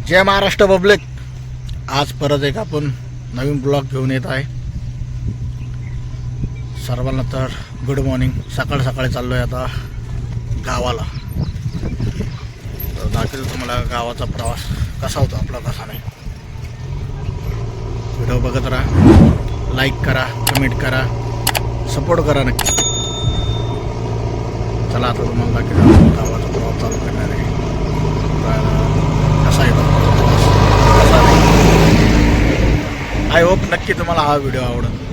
जय Maharashtra public. आज परत एक आपण नवीन ब्लॉग घेऊन येत आहे। सर्वांना तर गुड मॉर्निंग। सकाळ सकाळी चाललो आहे आता गावाला। तर दाखवतो तुम्हाला गावाचा प्रवास कसा होता आपला, कसा नाही। व्हिडिओ बघत राहा, लाईक करा, कमेंट करा, सपोर्ट करा नक्की। चला आता तुम्हाला दाखवतो गावाचा प्रवास चालू करणार आहे। कसा येतो कसा नाही। आय होप नक्की तुम्हाला हा व्हिडिओ आवडेल।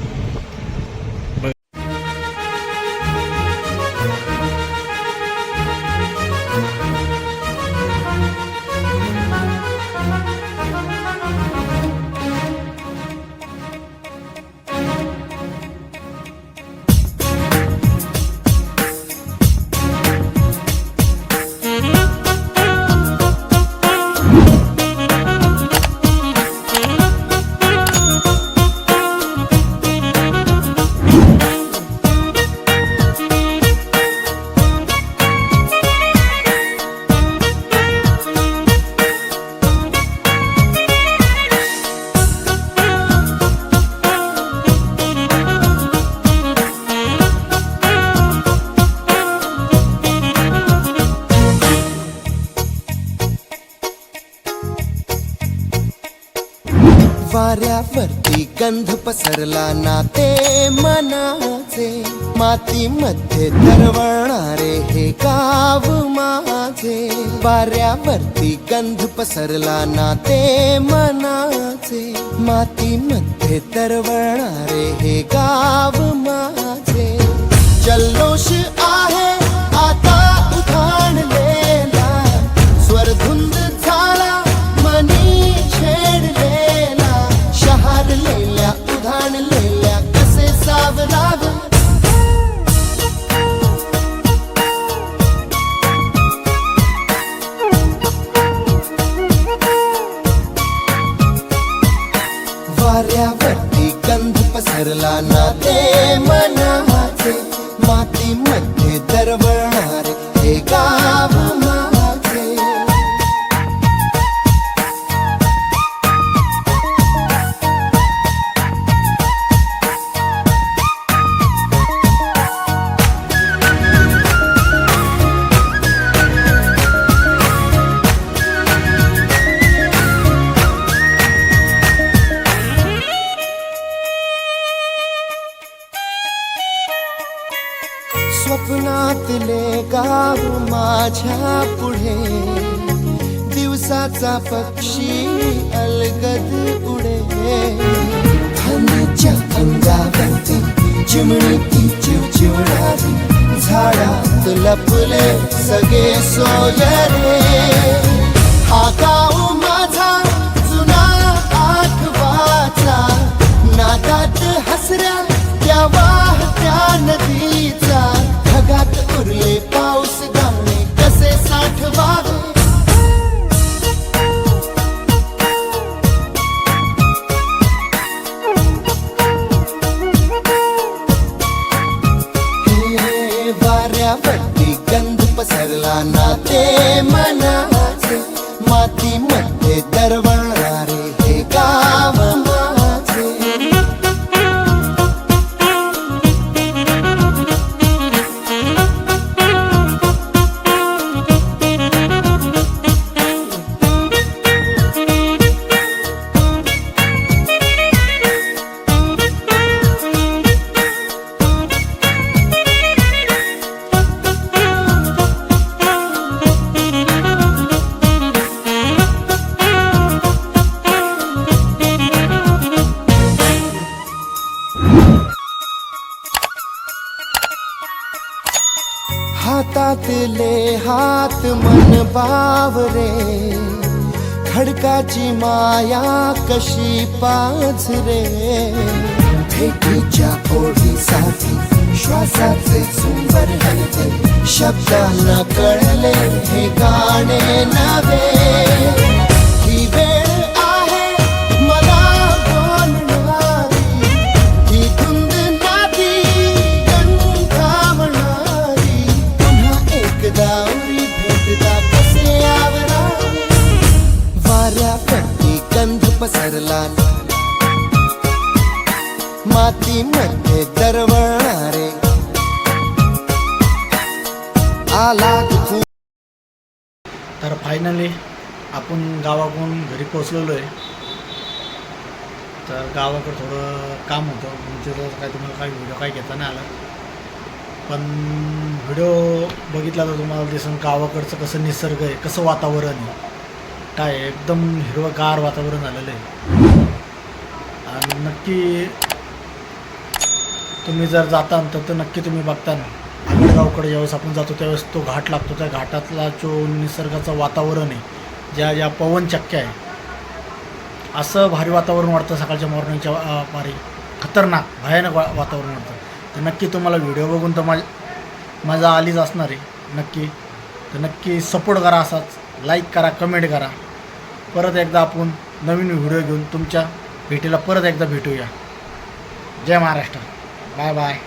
वाऱ्यावरती गंध पसरला नाते मनाचे, मातीमध्ये तरवळणारे हे गाव माझे। वाऱ्यावरती गंध पसरला नाते मनाचे, मातीमध्ये तरवळणारे हे गाव माझे। जल्लोष आहे आता उधाणलेला, स्वरधुंद झाला मनी छेडलेला, शहारलेल्या उधाणलेल्या कसे सावरावे। वाऱ्यावरती गंध पसरला नाते मनाचे, मातीमध्ये दरवळणारे हे गाव माझे। स्वप्नातले गाव माझ्या पुढे, दिवसाचा पक्षी अलगद उडे। खाण्याच्या अंगावरती चिमणीची चिवचिवणारी, झाडात लपले सगळे सोयरे। हा गाव माझा जुना आठवाचा, नादात हसऱ्या त्या वाहत्या नदीचा, ढगात उरले पाऊस गाणे कसे साठवावे। हे वाऱ्यावरती गंध पसरला नाते मनाचे, मातीमध्ये दरवळणारे हे गाव माझे। हातातले हात मन बावरे, खडकाची माया कशी पाझरे। भेटीच्या ओढीसाठी श्वासाचे सुंबर हलते, शब्दांना कळले हे गाणे नवे। ही वेळ आहे मला बोलणारी, ही धुंद नादी गंधावणारी, पुन्हा एकदा उरी भेटदा कसे आवरावे। वाऱ्या मध्ये दरवळणारे आला तू. तर फायनली आपण गावाकडून घरी पोचलेलो आहे. तर गावाकडं थोडं काम होतं म्हणजे काय तुम्हाला काही व्हिडिओ काही घेता नाही आला, पण व्हिडिओ बघितला तर तुम्हाला दिसून गावाकडचं कसं निसर्ग आहे, कसं वातावरण आहे, काय आहे, एकदम हिरवंगार वातावरण झालेलं आहे. आणि नक्की तुम्ही जर जाता तर नक्की तुम्ही बघता ना आगळगावकडे ज्यावेळेस आपण जातो त्यावेळेस तो घाट लागतो, त्या घाटातला जो निसर्गाचं वातावरण आहे, ज्या पवनचक्क्या आहे, असं भारी वातावरण वाटतं सकाळच्या मॉर्निंगच्या भारी खतरनाक भयानक वातावरण वाटतं. तर नक्की तुम्हाला व्हिडिओ बघून तर मजा आलीच असणार आहे नक्की. तर नक्की सपोर्ट करा, असाच लाईक करा, कमेंट करा. परत एकदा आपण नवीन व्हिडिओ घेऊन तुमच्या भेटीला परत एकदा भेटूया. जय महाराष्ट्र. Bye bye.